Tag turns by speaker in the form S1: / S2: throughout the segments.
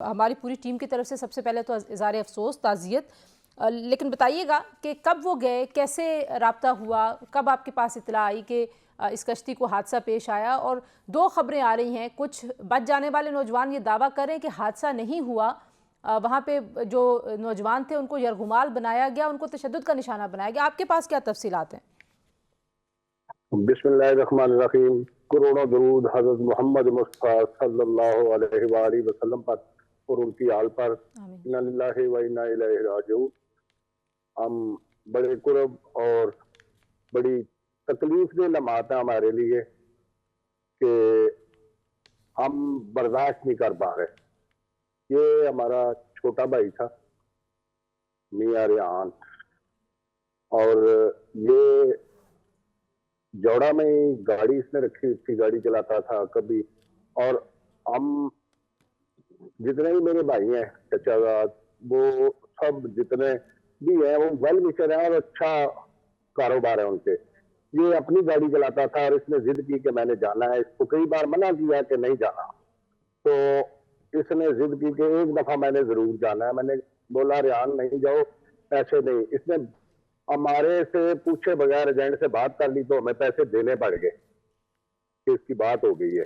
S1: हमारी पूरी टीम की तरफ से सबसे पहले तो इज़हार अफसोस, ताज़ियत। लेकिन बताइएगा कि कब वो गए, कैसे राब्ता हुआ, कब आपके पास इत्तला आई कि इस कश्ती को हादसा पेश आया। और दो खबरें आ रही हैं, कुछ बच जाने वाले नौजवान ये दावा करें कि हादसा नहीं हुआ, वहाँ पे जो नौजवान थे उनको यरगुमाल बनाया गया, उनको तशद्दुद का निशाना बनाया गया। आपके पास क्या तफसीलात हैं?
S2: बिस्मिल्लाहिर्रहमानिर्रहीम। करोड़ों दरूद हज़रत मोहम्मद मुस्तफ़ा सल्लल्लाहु अलैहि वसल्लम पर और उनकी आल पर।
S1: आमीन।
S2: इन्ना लिल्लाहि व इन्ना इलैहि राजिऊन। हम बड़े कुर्ब और बड़ी तकलीफ के लम्हात है हमारे लिए कि हम बर्दाश्त नहीं कर पा रहे। ये हमारा छोटा भाई था, मियां रेहान, और ये जौड़ा में ही गाड़ी इसने रखी थी, गाड़ी चलाता था कभी। और हम जितने भी मेरे भाई हैं चचाजाद, वो सब जितने भी हैं वो वेल विशर हैं और अच्छा कारोबार है उनके। ये अपनी गाड़ी चलाता था और इसने जिद की कि मैंने जाना है। इसको कई बार मना किया कि नहीं जाना, तो इसने जिद की कि एक दफा मैंने जरूर जाना है। मैंने बोला रेहान नहीं जाओ, ऐसे नहीं। इसने हमारे से पूछे बगैर एजेंट से बात कर ली, तो हमें पैसे देने पड़ गए कि इसकी बात हो गई है।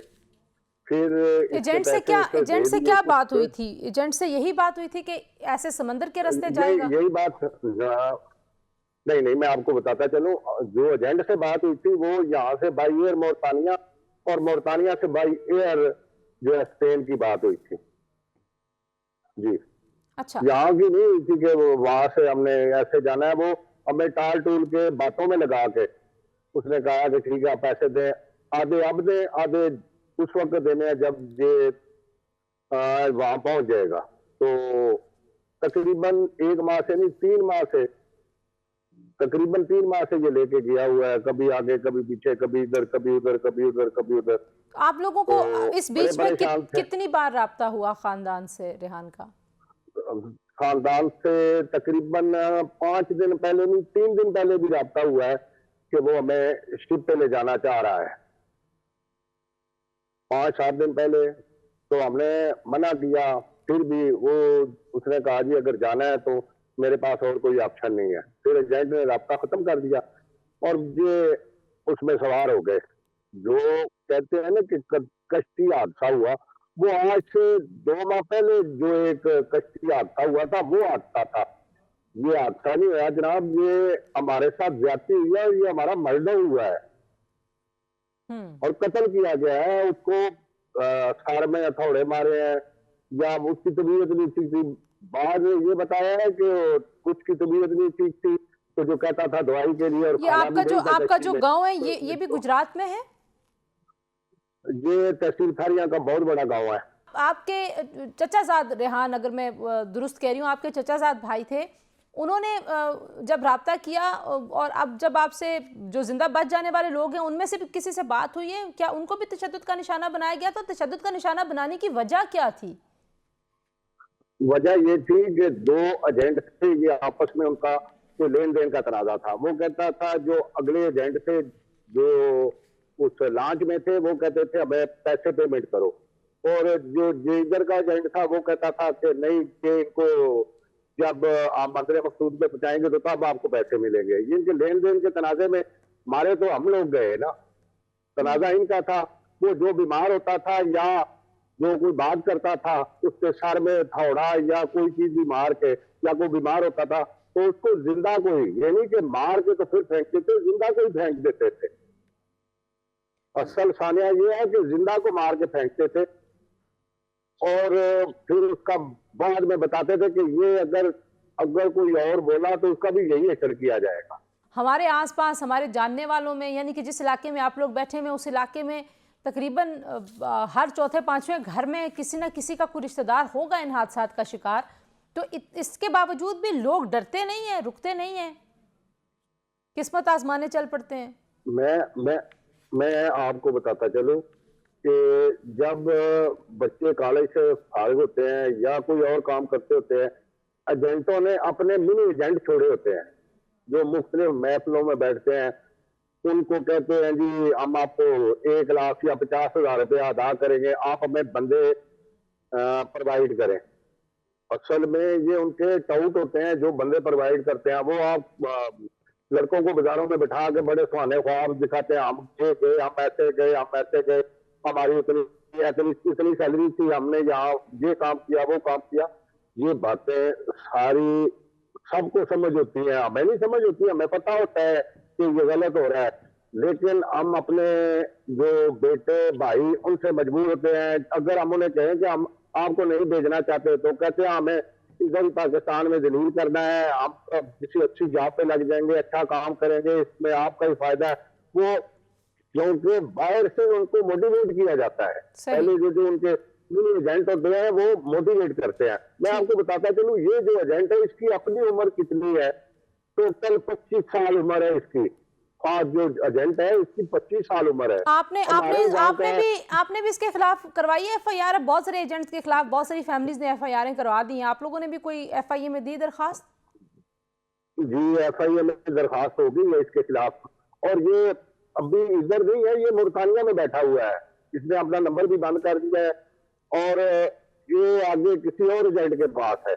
S2: फिर इसके पैसे इसे दे दिए
S1: बात हुई
S2: कुछ।
S1: थी? एजेंट से यही बात हुई थी कि ऐसे समंदर के रास्ते
S2: यही
S1: जाएगा?
S2: यही बात नहीं नहीं, मैं आपको बताता चलूं। जो एजेंट से बात हुई थी वो यहाँ से बाई एयर मोरतानिया, और मोरतानिया से बाई एयर जो है स्पेन की बात हुई थी जी।
S1: अच्छा।
S2: यहाँ की नहीं हुई थी कि वहां से हमने ऐसे जाना है। वो हमें टाल टूल के बातों में लगा के उसने कहा कि ठीक है आप पैसे दें, आधे अब दें, आधे उस वक्त देने हैं जब ये वहां पहुंच जाएगा। तो तकरीबन 1 माह से नहीं, 3 माह से, तकरीबन 3 माह से ये लेके गया हुआ है। कभी आगे कभी पीछे, कभी इधर कभी उधर, कभी उधर कभी उधर।
S1: आप लोगों
S2: तो
S1: को इस
S2: बड़े
S1: बीच में
S2: परेशान थे।
S1: कितनी बार राब्ता हुआ खानदान से रेहान का?
S2: खानदान से तकरीबन 5 दिन पहले नहीं, 3 दिन पहले भी राब्ता हुआ है कि वो हमें शिप पे ले जाना चाह रहा है। 5-7 दिन पहले तो हमने मना किया, फिर भी वो उसने कहा जी अगर जाना है तो मेरे पास और कोई ऑप्शन नहीं है। फिर एजेंट ने राब्ता खत्म कर दिया और ये उसमें सवार हो गए। जो कहते हैं ना कि कश्ती हादसा हुआ, वो आज से 2 माह पहले जो एक कश्ती हादसा हुआ था वो हादसा था। ये हादसा नहीं हुआ जनाब, ये हमारे साथ ज्यादती हुई है, ये हमारा मर्डर हुआ है और कत्ल किया गया है। उसको सर में हथौड़े मारे हैं, या उसकी तबीयत नहीं ठीक थी। बाद में ये बताया है कि कुछ की तबीयत नहीं ठीक थी, तो जो कहता था दवाई के लिए, और
S1: ये
S2: खाना भी नहीं था
S1: आपका
S2: कश्ती
S1: जो
S2: में।
S1: गांव है, ये भी
S2: तो
S1: गुजरात में है?
S2: ये तहसील थारिया का बहुत बड़ा गांव है।
S1: आपके चचाजाद रेहान, अगर मैं दुरुस्त कह रही हूँ, आपके चचाजाद भाई थे, उन्होंने जब राब्ता किया, और अब जब आपसे जो जिंदा बच जाने वाले लोग हैं उनमें से भी किसी से बात हुई है क्या? उनको भी तशद्दुद का निशाना बनाया गया? तो तशद्दुद का निशाना बनाने की वजह क्या थी?
S2: वजह ये थी कि 2 एजेंट थे, ये आपस में उनका कोई लेन देन का तनाजा था। वो कहता था, जो अगले एजेंट थे जो उस लॉन्च में थे, वो कहते थे हमें पैसे पेमेंट करो। और जो इधर का एजेंट था वो कहता था कि नहीं, कि इनको जब आप मंजर मकसूद पे पहुंचाएंगे तो तब आपको पैसे मिलेंगे। इनके लेन देन के तनाजे में मारे तो हम लोग गए ना, तनाजा इनका था। वो जो बीमार होता था या जो कोई बात करता था, उसके सर में थौड़ा या कोई चीज भी मार के, या कोई बीमार होता था तो उसको जिंदा कोई, ये नहीं कि मार के तो फिर फेंक देते, जिंदा को ही फेंक देते थे। असल सानिया ये है कि जिंदा को मार के फेंकते थे और फिर उसका बाद में बताते थे कि ये अगर अगर कोई और बोला तो उसका भी यही असर किया जाएगा।
S1: हमारे आसपास, हमारे जानने वालों में, यानी कि जिस इलाके में आप लोग बैठे में, उस इलाके में तकरीबन हर चौथे पांचवें घर में किसी ना किसी का कोई रिश्तेदार होगा इन हादसात का शिकार। तो इसके बावजूद भी लोग डरते नहीं हैं, रुकते नहीं हैं, किस्मत आजमाने चल पड़ते हैं।
S2: मैं आपको बताता चलूं कि जब बच्चे कॉलेज से फारिग होते हैं या कोई और काम करते होते हैं, एजेंटों ने अपने मिनी एजेंट छोड़े होते हैं जो मुख्तलिफ महफिलों में बैठते हैं। उनको कहते हैं जी हम आपको 1 लाख या 50,000 रुपया अदा करेंगे, आप हमें बंदे प्रोवाइड करें। असल में ये उनके टाउट होते हैं जो बंदे प्रोवाइड करते हैं। वो आप लड़कों को बाजारों में बिठा के बड़े सुहाने ख्वाब दिखाते हैं, हम ये गए, हम ऐसे गए, हम ऐसे गए, हमारी इतनी इतनी इतनी सैलरी थी, हमने यहाँ ये काम किया, वो काम किया। ये बातें सारी सबको समझ होती है, हमें नहीं समझ होती, हमें पता होता है कि ये गलत हो रहा है, लेकिन हम अपने जो बेटे भाई उनसे मजबूर होते हैं। अगर हम उन्हें कहें कि हम आपको नहीं भेजना चाहते तो कहते हैं हमें इधर पाकिस्तान में जलील करना है, हम किसी अच्छी जॉब पे लग जाएंगे, अच्छा काम करेंगे, इसमें आपका ही फायदा है। वो क्योंकि बाहर से उनको मोटिवेट किया जाता है। पहले जो उनके एजेंट होते हैं वो मोटिवेट करते हैं। मैं आपको बताता चलूं, ये जो एजेंट है इसकी अपनी उम्र कितनी है, टोटल 25 साल उम्र है इसकी। आज जो एजेंट है इसकी 25 साल उम्र है।
S1: आपने आपने आपने भी इसके खिलाफ करवाई है एफआईआर? बहुत सारे एजेंट्स के खिलाफ बहुत सारी फैमिलीज ने एफआईआर करवा दी हैं, आप लोगों ने भी कोई एफआईए में दी दरखास्त?
S2: जी, एफआईए में दरखास्त होगी है इसके खिलाफ, और ये अभी इधर नहीं है, ये मुल्तानिया में बैठा हुआ है, इसने अपना नंबर भी बंद कर दिया है और ये आगे किसी और एजेंट के पास है।